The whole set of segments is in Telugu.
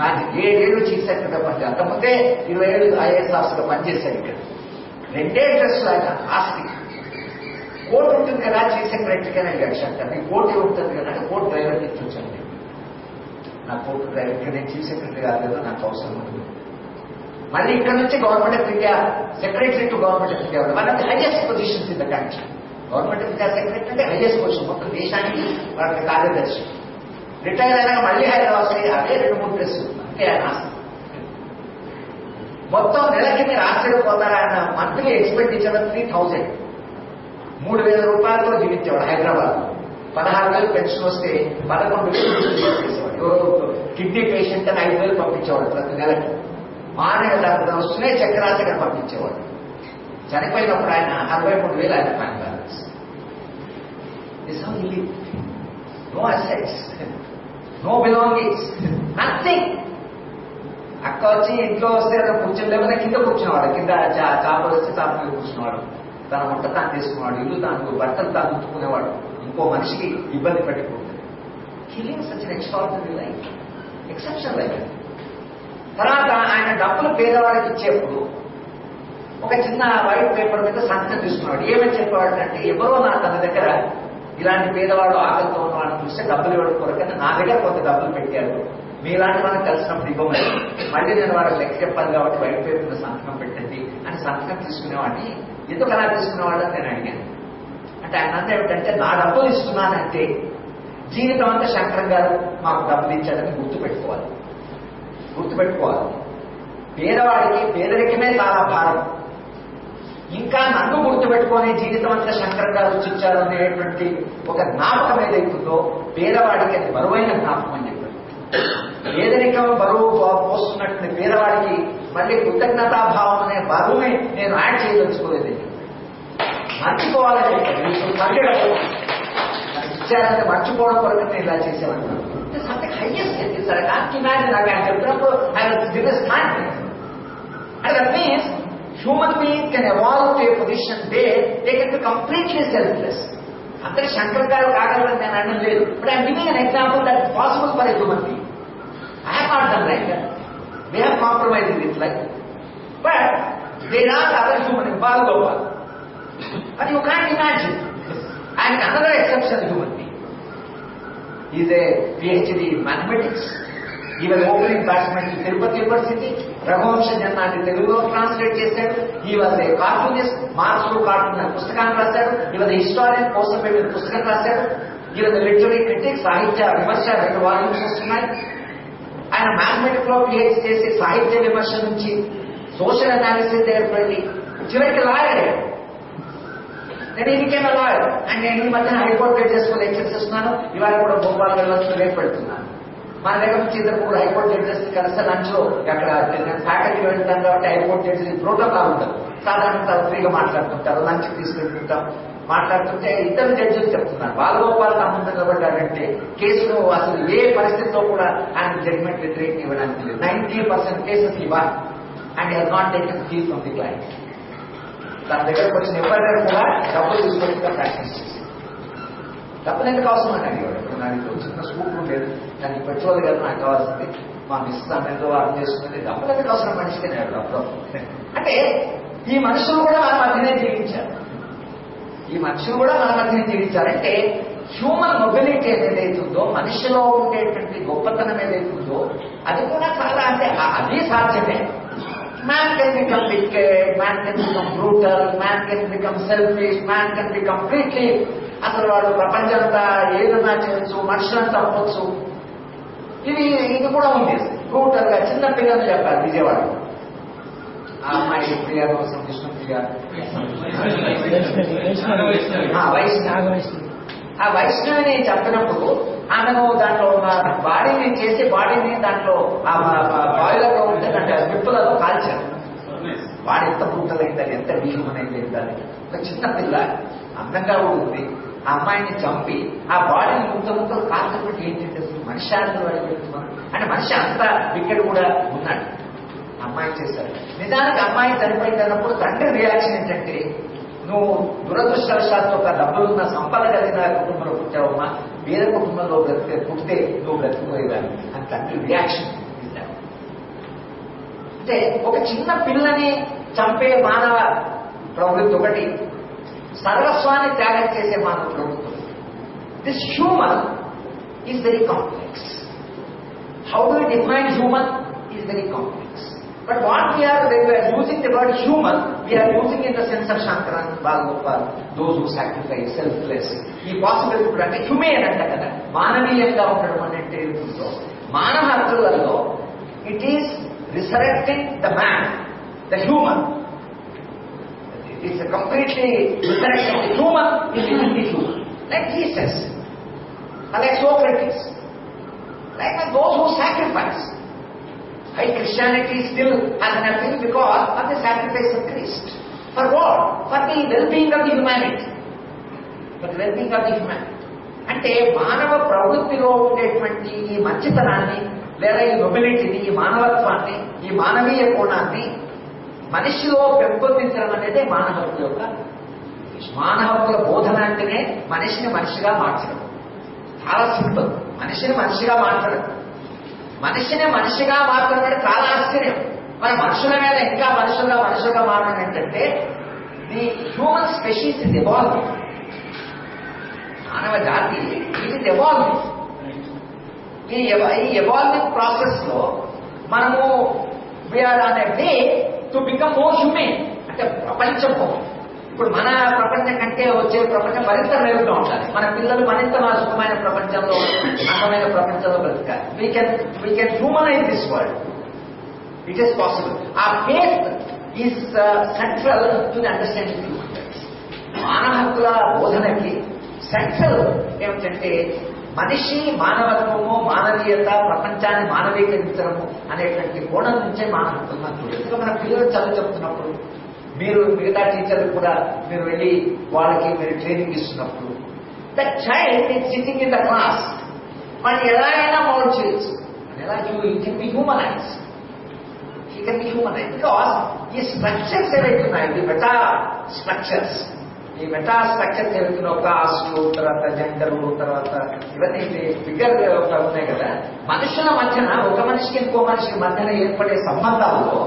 నాకు 7 ఏళ్ళు చీఫ్ సెక్రటరీగా పనిచేయాలి. అంతకుముందే 20 ఏళ్ళు ఐఏఎస్ ఆఫీసర్గా పనిచేశారు. ఇక్కడ 2 డ్రెస్సులు ఆయన ఆస్తి. కోర్టు ఉంటుంది కదా చీఫ్ సెక్రటరీకి అని అడిగాడు శంకర్. నీ కోర్టు ఉంటుంది కదా అంటే కోర్టు డ్రైవర్కి ఇచ్చొచ్చండి. నా కోర్టు డ్రైవర్కి నేను చీఫ్ సెక్రటరీ కాదు కదా, నాకు అవసరం ఉంటుంది. మళ్ళీ ఇక్కడ నుంచి government of India secretary to government of India one of the highest positions in the country. Government of India secretary అంటే హైయెస్ట్ పొజిషన్, మొత్తం దేశానికి వాళ్ళకి కార్యదర్శి. రిటైర్ అయినాక మళ్ళీ హైదరాబాద్ అదే 2-3 డ్రెస్సులు అంటే ఆయన ఆస్తి. మొత్తం నెలకి మీరు ఆశ్చర్యపోతారు, ఆయన మంత్లీ ఎక్స్పెండిచర్ 3,000 3,000 రూపాయలతో జీవించేవాడు హైదరాబాద్. 16,000 పెన్షన్ వస్తే 11,000 చేసేవాడు. కిడ్నీ పేషెంట్ అని 5,000 పంపించేవాడు ప్రతి నెలకి. మానవ డాక్టర్ వస్తూనే చక్రాసగా పంపించేవాడు. చనిపోయినప్పుడు ఆయన 63,000 ఆయన bank balance. No assets, no belongings, nothing. అక్క వచ్చి ఇంట్లో వస్తే కూర్చొని లేకపోతే కింద కూర్చునేవాడు. కింద చాపలు వస్తే చాప మీద కూర్చునేవాడు. తన వంట తాను చేసుకునేవాడు, ఇల్లు తాను, బట్టలు తాను ఉంచుకునేవాడు. ఇంకో మనిషికి ఇబ్బంది పెట్టకూడదు. కిలింగ్ సచ్ ఎన్ ఎక్స్ట్రార్డినరీ లైఫ్, ఎక్సెప్షనల్ లైఫ్. తర్వాత ఆయన డబ్బులు పేదవాడికి ఇచ్చేప్పుడు ఒక చిన్న వైట్ పేపర్ మీద సంతకం తీసుకున్నాడు. ఏమని చెప్పేవాడు అంటే, ఎవరో తన దగ్గర ఇలాంటి పేదవాడు ఆకలితో ఉన్నవాడిని చూస్తే డబ్బులు ఇవ్వడం కొరకని నా దగ్గర కొంత డబ్బులు పెట్టారు, మీలాంటి మనం కలిసినప్పుడు ఇవ్వమని. మళ్ళీ నేను వాళ్ళకి లెక్క చెప్పాలి కాబట్టి వైట్ పేపర్ మీద సంతకం పెట్టండి అని సంతకం తీసుకునేవాడిని. ఎందుకు అలా తీసుకునేవాడు అని నేను అడిగాను. అంటే ఆయన అంతా ఏమిటంటే, నా డబ్బులు ఇస్తున్నానంటే జీవితం అంతా శంకర్ గారు మాకు డబ్బులు ఇచ్చాడని గుర్తుపెట్టుకోవాలి. పేదవాడికి పేదరికమే చాలా భారం. ఇంకా నన్ను గుర్తుపెట్టుకునే జీవితం అంతా శంకర్ గారు ఇచ్చారు అనేటువంటి ఒక జ్ఞాపకం ఏదైతుందో పేదవాడికి అది బరువైన జ్ఞాపకం అని చెప్పారు. పేదరికం బరువు పోస్తున్నటువంటి పేదవాడికి మళ్ళీ కృతజ్ఞతాభావం అనే బరువుని నేను యాడ్ చేయదలుచుకోలేదు. మర్చిపోవాలని చెప్పారు. ఇచ్చారంటే మర్చిపోవడం కొరకు నేను ఇలా చేసేవాడిని. Something highest sir. నాకు ఇమాజిన్ నాకు ఆయన చెప్పినప్పుడు and that means human being can evolve to a position where they can be completely selfless. అంతే శంకర్ గారు కాగలరని నేను అనడం లేదు. But I'm giving an example that is possible for a human being. I have not done like that. They have compromised with life. But they are other human Balagopal. But you can't imagine. And another exception human being. Is a PhD in mathematics. He was opening batsman in Tirupati University. Raghuvanshi Jannaani Telugulo translate చేశాడు. He was a cartoonist. Marks cartoon పుస్తకాన్ని రాశాడు. He was a historian. కోసం పెట్టిన పుస్తకం రాశాడు. He was a literary critic. సాహిత్య విమర్శ 2 వాల్యూమ్స్ వస్తున్నాయి. ఆయన మ్యాథమెటిక్స్ లో PhD చేసి సాహిత్య విమర్శ నుంచి సోషల్ అనాలిసిస్ దగ్గరికి వెళ్ళి చివరికి లాయర్. నేను ఇదికేమో లాయర్ అండ్ నేను ఈ మధ్యన హైకోర్టు జడ్జెస్ లెక్చర్స్ ఇస్తున్నాను. ఇవాళ కూడా భోపాల్ వెళ్ళవచ్చు రేపు పెడుతున్నాను. మన దగ్గర నుంచి 2 హైకోర్టు జడ్జెస్ కలిస్తే లంచ్ లో అక్కడ ఫ్యాకల్టీ వెళ్తాను కాబట్టి హైకోర్టు జడ్జెస్ ప్రోటోకాల్ ఉంటుంది. సాధారణంగా ఫ్రీగా మాట్లాడుతుంటారు. లంచ్ తీసుకెళ్తుంటాం. మాట్లాడుతుంటే ఇద్దరు జడ్జెస్ చెప్తున్నారు, బాలగోపాల్ నా ముందు నిలబడ్డారంటే కేసులో అసలు ఏ పరిస్థితిలో కూడా ఆయన జడ్జిమెంట్ వ్యతిరేకంగా ఇవ్వడానికి లేదు. 90% కేసెస్ ఇవ్వాలి and he's not taken fee from the client. తన దగ్గరకు వచ్చిన ఎవరైనా కూడా డబ్బులు తీసుకొచ్చి ప్రాక్టీస్ చేసి డబ్బులు ఎందుకు అవసరం అని అడిగాడు. నాకు చిన్న స్కూప్ ఉండేది, నాకు పెట్రోల్ కదా నాకు కావాల్సింది, మా మిస్ అన్నదో అర్థం చేసుకునేది, డబ్బులు ఎందుకు అవసరం మనిషికి నేను డబ్బులు. అంటే ఈ మనుషులు కూడా మన మధ్యనే జీవించారు. జీవించారంటే హ్యూమన్ మొబిలిటీ ఏదైతుందో, మనిషిలో ఉండేటువంటి గొప్పతనం ఏదైతుందో అది కూడా చాలా అంటే అది సాధ్యమే. Man can become wicked, man can become brutal, man can become selfish, man can be completely అసలు వాడు ప్రపంచంతా ఏదన్నా చేయొచ్చు, మనుషులను తప్పొచ్చు. ఇది కూడా ఉంది. బ్రూటల్ గా చిన్న పిల్లలు చెప్పారు విజయవాడ. ఆ అమ్మాయి ప్రియ కోసం కృష్ణప్రియ ఆ వైష్ణవిని చెప్పినప్పుడు ఆమెను దాంట్లో బాడీని చేసి బాడీని దాంట్లో ఆ బాయిలర్లో ఉంటే దాంట్లో విప్పులలో కాల్చారు. బాడీ ఎంత బ్రూటల్ అయిందని, ఎంత భీమం అయింది. ఒక చిన్న పిల్ల అందంగా ఉంది. ఆ అమ్మాయిని చంపి ఆ బాడీని ముక్కలు కాల్చబట్టి ఏంటంటే మనిషి వాడికి వెళ్తున్నాను అంటే మనిషి అంతా వికెట్ కూడా ఉన్నాడు. అమ్మాయి చేశారు. నిజానికి అమ్మాయి చనిపోయినప్పుడు తండ్రి రియాక్షన్ ఏంటంటే, నువ్వు దురదృష్టవశాత్తు ఒక డబ్బులున్న సంపద కలిగిన కుటుంబంలో పుట్టావమ్మా, వేరే కుటుంబంలో పుట్టితే నువ్వు బ్రతికిపోయేదాన్ని అని తండ్రి రియాక్షన్ ఇస్తాడు. అంటే ఒక చిన్న పిల్లని చంపే మానవ ప్రవృత్తి ఒకటి, సర్వస్వాన్ని త్యాగం చేసే మానవ ప్రవృత్తి. This human is very complex. How do we define human is very complex. But what we are using the word human, we are using in the sense of Shankaran, Bhagavad, those who sacrifice, selfless. ఈ పాసిబిలిటీ కూడా అంటే హ్యూమన్ అంట కదా, మానవీయంగా ఉండడం అంటే ఏమిటో మానవ హక్కులలో it is resurrecting the man, the human. It's completely resurrecting the human in the human, like Jesus, like Socrates, like those who sacrifice. Why Christianity still has an appeal? Because of the sacrifice of Christ. For what? For the well-being of the humanity. For the well-being of the humanity. అంటే మానవ ప్రవృత్తిలో ఉండేటువంటి ఈ మంచితనాన్ని లేదా ఈ నొబిలిటీని, ఈ మానవత్వాన్ని, ఈ మానవీయ కోణాన్ని మనిషిలో పెంపొందించడం అనేది మానవ హక్కు యొక్క మానవ హక్కుల బోధన అంటేనే మనిషిని మనిషిగా మార్చడం. చాలా సింపుల్. మనిషిని మనిషిగా మార్చడం, మనిషిని మనిషిగా మాత్రమే చాలా ఆశ్చర్యం. మన మనుషుల మీద ఇంకా మనుషులుగా మారడం ఏంటంటే the human species is evolving. మానవ జాతి ఇది ఎవాల్వింగ్. ఈ ఎవాల్వింగ్ ప్రాసెస్ లో మనము we're on a way to become more human. అంటే ప్రపంచము ఇప్పుడు మన ప్రపంచం కంటే వచ్చే ప్రపంచం మరింత మెరుగుగా ఉండాలి. మన పిల్లలు మరింత సుఖమైన ప్రపంచంలో, అందమైన ప్రపంచంలో బ్రతకాలి. We can humanize this world. It is possible. ఆ faith is central to the understanding human rights. మానవ హక్కుల బోధనకి సెంట్రల్ ఏమిటంటే మనిషి మానవత్వము, మానవీయత, ప్రపంచాన్ని మానవీకరించడము అనేటువంటి కోణం నుంచే మానవ హక్కులు మనం చూడాలి. ఎందుకంటే మన పిల్లలు చదువు చెప్తున్నప్పుడు, మీరు మిగతా టీచర్లు కూడా మీరు వెళ్ళి వాళ్ళకి మీరు ట్రైనింగ్ ఇస్తున్నప్పుడు the child is sitting in the class, మనం ఎలా అయినా మౌల్డ్ చేయొచ్చు. ఎలా you can be humanise, you can be humanise. Because ఈ స్ట్రక్చర్స్ ఏవైతున్నాయి, ఈ మెటా స్ట్రక్చర్స్, ఈ మెటా స్ట్రక్చర్స్ ఏవైతున్నాయి, కాస్ట్, తర్వాత జెండర్, తర్వాత ఇవన్నీ ఫిగర్ ఉన్నాయి కదా, మనుషుల మధ్యన ఒక మనిషికి ఇంకో మనిషికి మధ్యన ఏర్పడే సంబంధాల్లో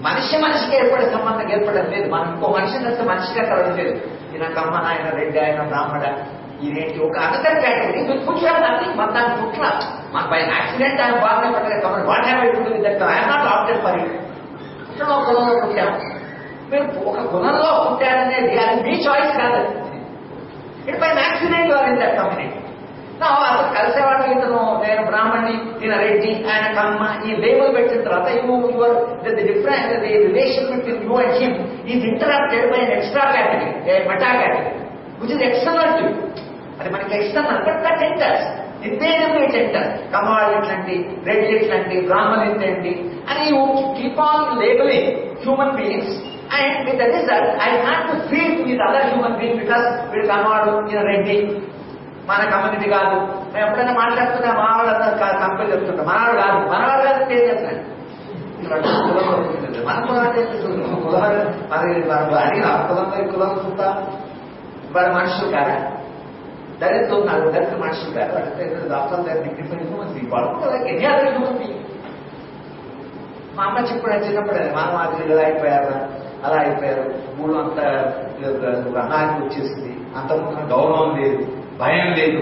మనిషికి ఏర్పడే సంబంధం ఏర్పడడం లేదు. మనం ఇంకో మనిషిని వస్తే మనిషిగా కలవడం లేదు. ఈయన కమ్మన, ఆయన రెడ్డి, ఆయన బ్రాహ్మణ, ఇదేంటి ఒక అదర్ కేటగిరీ కూర్చోడానికి మన దాన్ని పుట్ల మన బై యాక్సిడెంట్ ఆయన బాగా పట్టలేదు. కాబట్టి what have I to do with that? I am not opted for it. పుట్టడం ఒక కులంలో పుట్టాము, మీరు ఒక కులంలో పుట్టారనేది అది మీ చాయిస్ కాదు. It by accident or in that community. అసలు కలిసేవాడు ఇతను, నేను బ్రాహ్మణి, ఈయన రెడ్డి, ఆయన కమ్మ, ఈ లేబుల్ పెట్టిన తర్వాత different relation between you and him is interacted by an extra category, meta category which is external to. అది మనకి external, but that enters invariable. It enters. కమ్మవాళ్ళు ఇట్లాంటి, రెడ్డి ఇట్లాంటి, బ్రాహ్మణులు ఇంతేంటి అని you keep on labelling human beings. And with the result, I had to treat with other human beings because వీడు కమ్మవాడు, ఈయన రెడ్డి, మన కమ్యూనిటీ కాదు. మేము ఎప్పుడైనా మాట్లాడుతున్నా మా వాళ్ళందరూ కంపెనీ చెప్తుంటాం, మనవాడు కాదు, మనవాడు కాదు ఏం చెప్తాను. మన కులం అంటే కులాలు మరి అడిగిన కులంలో కులం చూస్తా, వాడు మనుషులు కాదా, దళితులు ఉన్నారు, దళిత మనుషులు కాదు, వాడితే అర్థం డిగ్నిఫైడ్ హ్యూమన్ బీయింగ్, వాడు కూడా ఎన్ని అదర్ హ్యూమన్ బీయింగ్. మా అమ్మ చిన్నప్పుడు మానవాదులు ఇలా అయిపోయారు, అలా అయిపోయారు, ఊళ్ళో అంతా అనానికి వచ్చేసింది, అంతకుముందు గౌరవం లేదు, భయం లేదు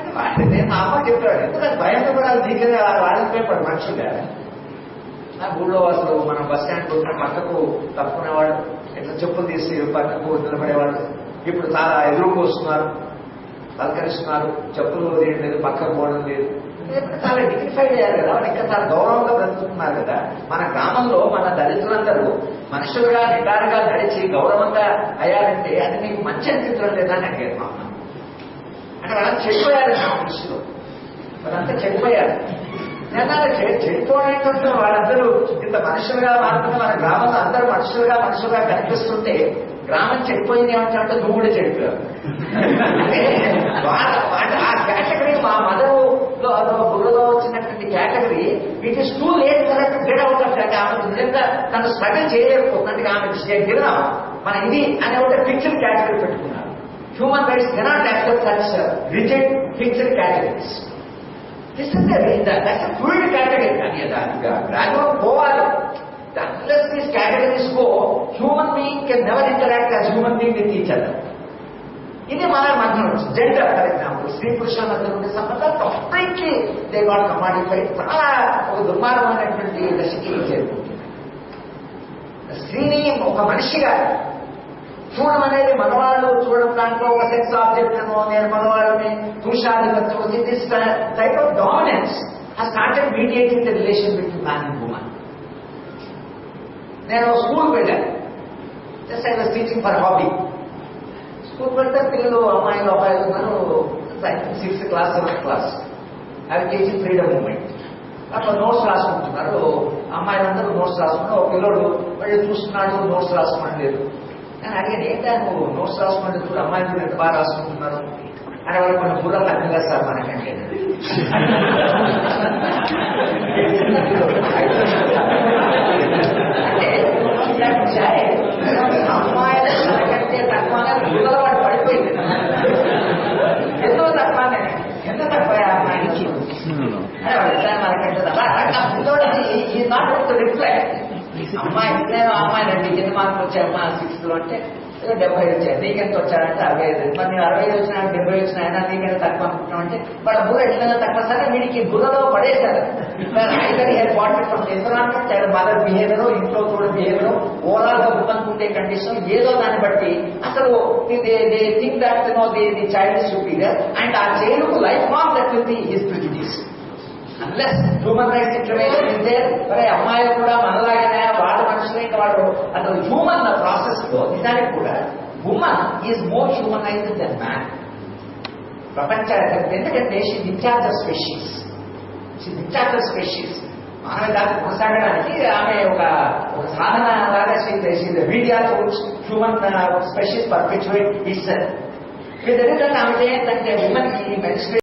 అని వాడితే మా అమ్మ చెప్పాడు. ఎందుకంటే భయంతో కూడా నీకే వాడిపోయాడు మనుషులు కదా. నా ఊళ్ళో అసలు మనం బస్ స్టాండ్ ఉన్న పక్కకు తప్పుకునేవాడు, ఇట్లా చెప్పులు తీసి పక్కకు నిలబడేవాడు. ఇప్పుడు చాలా ఎదురుకు వస్తున్నారు, పలకరిస్తున్నారు, చెప్పులు లేదు, పక్కకు పోవడం లేదు. చాలా డిగ్నిఫైడ్ అయ్యారు కదా, వాళ్ళు ఇంకా చాలా గౌరవంగా బ్రతుకుతున్నారు కదా. మన గ్రామంలో మన దళితులందరూ మనుషులుగా నిటారుగా నడిచి గౌరవంగా అయ్యారంటే అది మీకు మంచి అనిపించడం లేదా అని అడిగారు మా అమ్మ. అంటే వాళ్ళంతా చెడిపోయారు నా దృష్టిలో, వాళ్ళంతా చెడిపోయారు. నేను చెడిపోయినట్టు వాళ్ళందరూ ఇంత మనుషులుగా మాత్రమే మన గ్రామంలో అందరూ మనుషులుగా కనిపిస్తుంటే గ్రామం చెడిపోయింది ఏమంటే నువ్వు కూడా చెడిపోయావు. ఆ కేటగిరీ మా మదరు బుర్రలో వచ్చినటువంటి category it is too late correct get out of that. ఆమె నిజంగా తను స్ట్రగల్ చేయలేకపోతుందంటే ఆమె గిరా మన ఇది అనే ఒక ఫిక్స్డ్ కేటగిరీ పెట్టుకున్నారు. Human rights cannot accept such rigid fixed categories. Fluid category. కానీ గ్రాడ్యుయేట్ పోవాలి human being with each other. ఇది మన మధ్య నుంచి జెండర్ ఫర్ ఎగ్జాంపుల్ స్త్రీ పురుషుల మధ్య ఉండే సంబంధాలు కంప్లీట్లీ దే గాట్ కమాడిఫైడ్, చాలా ఒక దుర్మార్గమైనటువంటి దశకి చేరుకుంటుంది. స్త్రీని ఒక మనిషిగా చూడడం అనేది మనవాళ్ళు చూడడం, దాంట్లో ఒక సెక్స్ ఆబ్జెక్ట్ అనో నేను మనవాళ్ళని పురుషాధిపత్యం, this type of dominance has started mediating the relation between man and woman. నేను స్కూల్కి వెళ్ళాను, just I was teaching for hobby. స్కూల్కి వెళ్తే పిల్లలు అమ్మాయిలు అబ్బాయిలు ఉన్నారు, 6th క్లాస్ 7th క్లాస్. అవి టీచింగ్ ఫ్రీడమ్ మూమెంట్. అట్లా నోట్స్ రాసుకుంటున్నారు, అమ్మాయిలందరూ నోట్స్ రాసుకున్నారు. ఒక పిల్లడు వాళ్ళు చూస్తున్నాడు, నోట్స్ రాసుకోవడం లేదు. నేను అడిగాను, ఏంటా నువ్వు నోట్స్ రాసుకోండి చూడు, అమ్మాయిలు కూడా ఎంత బాగా రాసుకుంటున్నారు అని. వాళ్ళు కొన్ని బుర్రలు అర్థం సార్ మనకంటే. అమ్మాయిలు మనకంటే తక్కువగా బుర్రల వాడు పడిపోయింది. ఎందుకు తక్కువనే, ఎందుకు తక్కువ అమ్మాయికి మనకంటే బుద్ధోడు ఈ నాట్ రిఫ్లెక్ట్. అమ్మాయి నేను అమ్మాయిలండి ఎన్ని మార్కులు వచ్చాయి అమ్మా 6th లో అంటే 70 వచ్చాయి, నీకెంత వచ్చాడంటే 65. మరి నేను 65 వచ్చినా 70 వచ్చినా అయినా నీకెంత తక్కువ అనుకుంటున్నాం అంటే వాళ్ళ బుర్ర ఎట్లా తక్కువ సరే వీడికి బుర్రలో పడేశారు. మదర్ బిహేవియర్, ఇంట్లో కూడా బిహేవియర్, ఓవరాల్ గా బుద్ధనుకుంటే కండిషన్ ఏదో దాన్ని బట్టి అసలు they think that the child is superior and ఆ child life long that will be his prejudice. Unless human rights intervention ఇస్తే మరి అమ్మాయిలు కూడా మనలాగానే వాళ్ళ మనుషులే వాడు అసలు హ్యూమన్ ప్రాసెస్ లో నిజానికి కూడా women is more humanized then man. ప్రపంచ ఎందుకంటే షీ డిశ్చార్జ్ ఆఫ్ స్పెషీస్, మానవ జాతి కొనసాగడానికి ఆమె ఒక సాధన లాగా media human species perpetuate it's. ఆమె ఏంటంటే ఉమెన్ ఈ మెన్స్ట్రుయేషన్